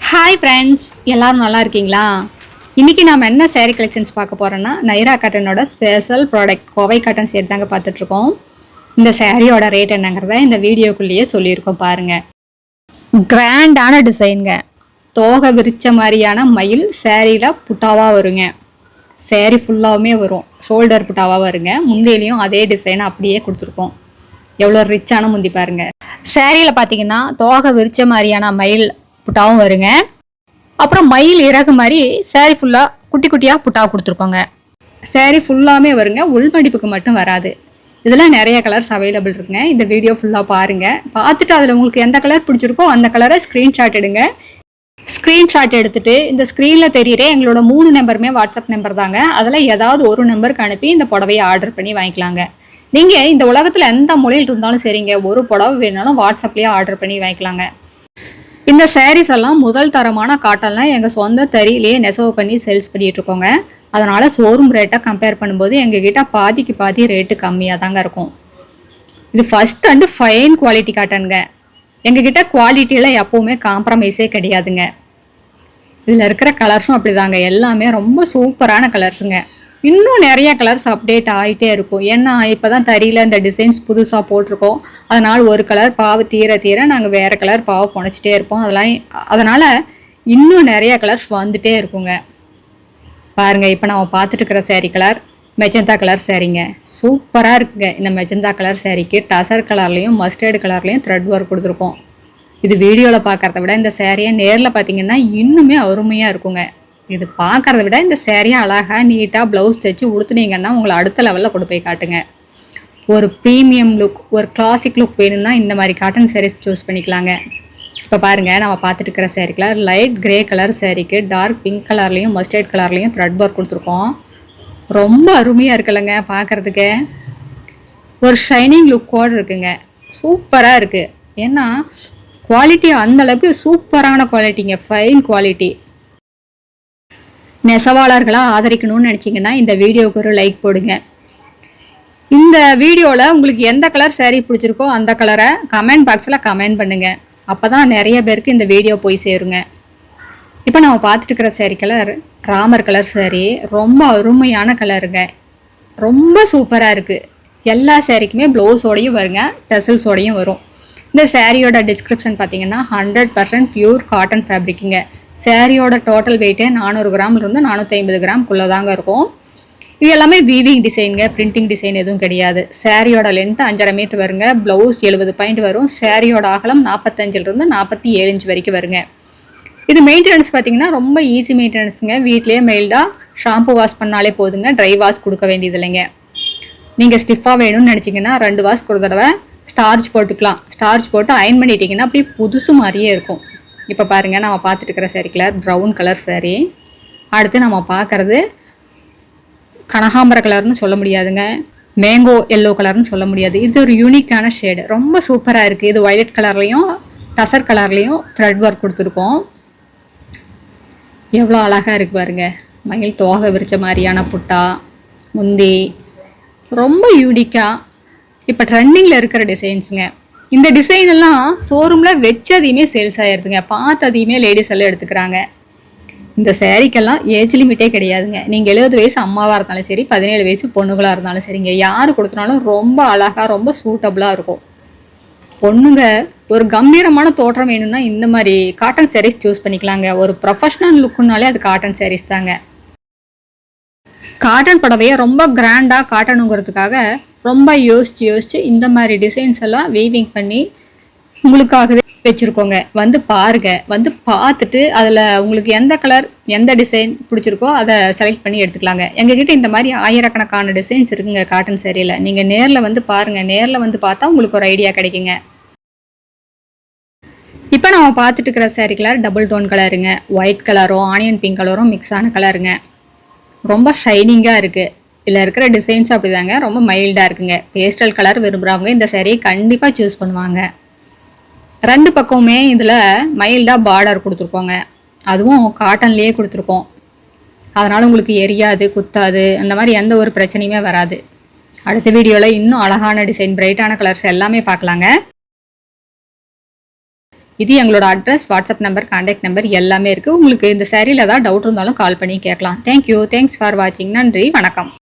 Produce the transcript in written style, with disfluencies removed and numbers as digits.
Hi friends, எல்லோரும் நல்லா இருக்கீங்களா? இன்றைக்கி நாம் என்ன சேரீ கலெக்ஷன்ஸ் பார்க்க போகிறோன்னா, நைரா காட்டனோட special product Kovai cotton sari தாங்க பார்த்துட்ருக்கோம். இந்த சேரீயோட ரேட் என்னங்கிறத இந்த வீடியோக்குள்ளேயே சொல்லியிருக்கோம் பாருங்கள். கிராண்டான டிசைனுங்க, தோகை விரிச்ச மாதிரியான மயில் சேரீயில் புட்டாவாக வருங்க. சேரீ ஃபுல்லாகவுமே வரும், ஷோல்டர் புட்டாவாக வருங்க. முந்தியிலையும் அதே டிசைனை அப்படியே கொடுத்துருக்கோம். எவ்வளோ ரிச்சான முந்தி பாருங்கள். சேரீயில் பார்த்தீங்கன்னா தோகை விரிச்ச மாதிரியான மயில் புட்டாவும் வருங்க. அப்புறம் மயில் இறகு மாதிரி சேரீ ஃபுல்லாக குட்டி குட்டியாக புட்டாவை கொடுத்துருக்கோங்க. சேரீ ஃபுல்லாமே வருங்க, உள்மடிப்புக்கு மட்டும் வராது. இதெல்லாம் நிறைய கலர்ஸ் அவைலபிள் இருக்குங்க. இந்த வீடியோ ஃபுல்லாக பாருங்கள். பார்த்துட்டு அதில் உங்களுக்கு எந்த கலர் பிடிச்சிருக்கோ அந்த கலரை ஸ்க்ரீன்ஷாட் எடுங்க. ஸ்க்ரீன்ஷாட் எடுத்துகிட்டு இந்த ஸ்க்ரீனில் தெரியிற எங்களோட 3 நம்பருமே வாட்ஸ்அப் நம்பர் தாங்க. அதில் ஏதாவது ஒரு நம்பருக்கு அனுப்பி இந்த புடவையை ஆர்டர் பண்ணி வாங்கிக்கலாங்க. நீங்கள் இந்த உலகத்தில் எந்த மொழியில் இருந்தாலும் சரிங்க, ஒரு புடவை வேணாலும் வாட்ஸ்அப்லேயே ஆர்டர் பண்ணி வாங்கிக்கலாங்க. இந்த சாரீஸ் எல்லாம் முதல் தரமான காட்டன்லாம் எங்கள் சொந்த தறியிலேயே நெசவு பண்ணி சேல்ஸ் பண்ணிகிட்ருக்கோங்க. அதனால் ஷோரூம் ரேட்டை கம்பேர் பண்ணும்போது எங்ககிட்ட பாதிக்கு பாதி ரேட்டு கம்மியாக தாங்க இருக்கும். இது ஃபஸ்ட் அண்டு ஃபைன் குவாலிட்டி காட்டனுங்க. எங்ககிட்ட குவாலிட்டியில் எப்போவுமே காம்ப்ரமைஸே கிடையாதுங்க. இதில் இருக்கிற கலர்ஸும் அப்படி தாங்க, எல்லாமே ரொம்ப சூப்பரான கலர்ஸுங்க. இன்னும் நிறைய கலர்ஸ் அப்டேட் ஆகிட்டே இருக்கும். ஏன்னா இப்போ தான் தறியில் இந்த டிசைன்ஸ் புதுசாக போட்டிருக்கோம். அதனால் ஒரு கலர் பாவு தீர நாங்கள் வேறு கலர் பாவை புனைச்சிட்டே இருப்போம். அதனால் இன்னும் நிறைய கலர்ஸ் வந்துகிட்டே இருக்குங்க. பாருங்கள், இப்போ நம்ம பார்த்துட்டு இருக்கிற சேரீ கலர் மெஜந்தா கலர் சேரீங்க. சூப்பராக இருக்குங்க. இந்த மெஜந்தா கலர் சேரீக்கு டசர் கலர்லேயும் மஸ்டர்டு கலர்லேயும் த்ரெட் ஒர்க் கொடுத்துருக்கோம். இது வீடியோவில் பார்க்குறத விட இந்த சேரீயை நேரில் பார்த்தீங்கன்னா இன்னுமே அருமையாக இருக்குங்க. இது பார்க்குறத விட இந்த சேரீயை அழகாக நீட்டாக ப்ளவுஸ் தைச்சு உடுத்துனீங்கன்னா உங்களை அடுத்த லெவலில் கொண்டு போய் காட்டுங்க. ஒரு ப்ரீமியம் லுக், ஒரு கிளாசிக் லுக் வேணும்னா இந்த மாதிரி காட்டன் சாரீஸ் சூஸ் பண்ணிக்கலாங்க. இப்போ பாருங்கள், நம்ம பார்த்துட்டு இருக்கிற sari colour light grey colour சேரீக்கு டார்க் பிங்க் கலர்லேயும் மஸ்டர்ட் கலர்லேயும் த்ரெட் ஒர்க் கொடுத்துருக்கோம். ரொம்ப அருமையாக இருக்குல்லங்க பார்க்குறதுக்கு. ஒரு ஷைனிங் லுக்கோடு இருக்குங்க. சூப்பராக இருக்குது. ஏன்னா குவாலிட்டி அந்தளவுக்கு சூப்பரான குவாலிட்டிங்க, ஃபைன் குவாலிட்டி. நெசவாளர்களாக ஆதரிக்கணும்னு நினச்சிங்கன்னா இந்த வீடியோவுக்கு ஒரு லைக் போடுங்க. இந்த வீடியோவில் உங்களுக்கு எந்த கலர் சேரீ பிடிச்சிருக்கோ அந்த கலரை கமெண்ட் பாக்ஸில் கமெண்ட் பண்ணுங்கள். அப்போ தான் நிறைய பேருக்கு இந்த வீடியோ போய் சேருங்க. இப்போ நம்ம பார்த்துட்டு இருக்கிற சேரீ கலர் ராமர் கலர் சேரீ. ரொம்ப அருமையான கலருங்க, ரொம்ப சூப்பராக இருக்குது. எல்லா சேரீக்குமே ப்ளவுஸோடையும் வருங்க, டெசல்ஸோடையும் வரும். இந்த சேரீயோட டிஸ்கிரிப்ஷன் பார்த்தீங்கன்னா 100% பியூர் காட்டன் ஃபேப்ரிக்குங்க. சேரீயோட டோட்டல் வெயிட்டே 400 கிராம்லேருந்து 450 கிராம்குள்ளே தாங்க இருக்கும். இது எல்லாமே வீவிங் டிசைனுங்க, பிரிண்டிங் டிசைன் எதுவும் கிடையாது. சேரீயோட லென்த்து 5.5 மீட்டர் வருங்க. ப்ளவுஸ் 70 பாயிண்ட் வரும். சேரீயோட அகலம் 45லேருந்து 47 இன்ச் வரைக்கும் வருங்க. இது மெயின்டெனன்ஸ் பார்த்தீங்கன்னா ரொம்ப ஈஸி மெயின்டெனன்ஸுங்க. வீட்லேயே மெயில்டாக ஷாம்பு வாஷ் பண்ணாலே போதுங்க, ட்ரை வாஷ் கொடுக்க வேண்டியது இல்லைங்க. நீங்கள் ஸ்டிஃபாக வேணும்னு நினச்சிங்கன்னா 2 வாஷ் ஒரு தடவை ஸ்டார்ச் போட்டுக்கலாம். ஸ்டார்ச் போட்டு அயன் பண்ணிட்டீங்கன்னா அப்படியே புதுசு மாதிரியே இருக்கும். இப்போ பாருங்கள், நம்ம பார்த்துட்டு இருக்கிற sari colour brown colour sari. அடுத்து நம்ம பார்க்குறது கனகாம்பர கலர்னு சொல்ல முடியாதுங்க, மேங்கோ எல்லோ கலர்னு சொல்ல முடியாது. இது ஒரு யூனிக்கான ஷேடு, ரொம்ப சூப்பராக இருக்குது. இது வயலட் கலர்லேயும் டசர் கலர்லேயும் த்ரெட் ஒர்க் கொடுத்துருக்கோம். எவ்வளோ அழகாக இருக்குது பாருங்கள். மயில் தோகை விரிச்ச மாதிரியான புட்டா முந்தி, ரொம்ப யூனிக்காக இப்போ ட்ரெண்டிங்கில் இருக்கிற டிசைன்ஸுங்க. இந்த டிசைன் எல்லாம் ஷோரூமில் வச்சதையுமே சேல்ஸ் ஆகிடுதுங்க, பார்த்ததையுமே லேடிஸ் எல்லாம் எடுத்துக்கிறாங்க. இந்த சேரீக்கெல்லாம் ஏஜ் லிமிட்டே கிடையாதுங்க. நீங்கள் 70 வயசு அம்மாவாக இருந்தாலும் சரி, 17 வயசு பொண்ணுங்களாக இருந்தாலும் சரிங்க, யார் கொடுத்தனாலும் ரொம்ப அழகாக ரொம்ப சூட்டபுளாக இருக்கும். பொண்ணுங்க ஒரு கம்பீரமான தோற்றம் வேணும்னா இந்த மாதிரி காட்டன் சாரீஸ் சூஸ் பண்ணிக்கலாங்க. ஒரு ப்ரொஃபஷ்னல் லுக்குனாலே அது காட்டன் சாரீஸ் தாங்க. காட்டன் புடவையை ரொம்ப கிராண்டாக காட்டணுங்கிறதுக்காக ரொம்ப யோசித்து இந்த மாதிரி டிசைன்ஸ் எல்லாம் வீவிங் பண்ணி உங்களுக்காகவே வச்சுருக்கோங்க. வந்து பாருங்கள், வந்து பார்த்துட்டு அதில் உங்களுக்கு எந்த கலர் எந்த டிசைன் பிடிச்சிருக்கோ அதை செலக்ட் பண்ணி எடுத்துக்கலாங்க. எங்ககிட்ட இந்த மாதிரி ஆயிரக்கணக்கான டிசைன்ஸ் இருக்குங்க காட்டன் சேரீயில். நீங்கள் நேரில் வந்து பாருங்கள், நேரில் வந்து பார்த்தா உங்களுக்கு ஒரு ஐடியா கிடைக்குங்க. இப்போ நம்ம பார்த்துட்டு இருக்கிற சேரீ கலர் டபுள் டோன் கலருங்க. ஒயிட் கலரும் ஆனியன் பிங்க் கலரும் மிக்ஸ் ஆன கலருங்க. ரொம்ப ஷைனிங்காக இருக்குது. இதில் இருக்கிற டிசைன்ஸ் அப்படி தாங்க, ரொம்ப மைல்டாக இருக்குங்க. பேஸ்டல் கலர் விரும்புகிறவங்க இந்த சேரீயை கண்டிப்பாக சூஸ் பண்ணுவாங்க. 2 பக்கமுமே இதில் மைல்டாக பார்டர் கொடுத்துருக்கோங்க. அதுவும் காட்டன்லேயே கொடுத்துருக்கோம். அதனால் உங்களுக்கு எரியாது, குத்தாது, அந்த மாதிரி எந்த ஒரு பிரச்சனையுமே வராது. அடுத்த வீடியோவில் இன்னும் அழகான டிசைன், பிரைட்டான கலர்ஸ் எல்லாமே பார்க்கலாங்க. இது எங்களோட address, WhatsApp number, contact number எல்லாமே இருக்குது. உங்களுக்கு இந்த சாரியில் ஏதாவது டவுட் இருந்தாலும் கால் பண்ணி கேட்கலாம். தேங்க்யூ. தேங்க்ஸ் ஃபார் வாட்சிங். நன்றி, வணக்கம்.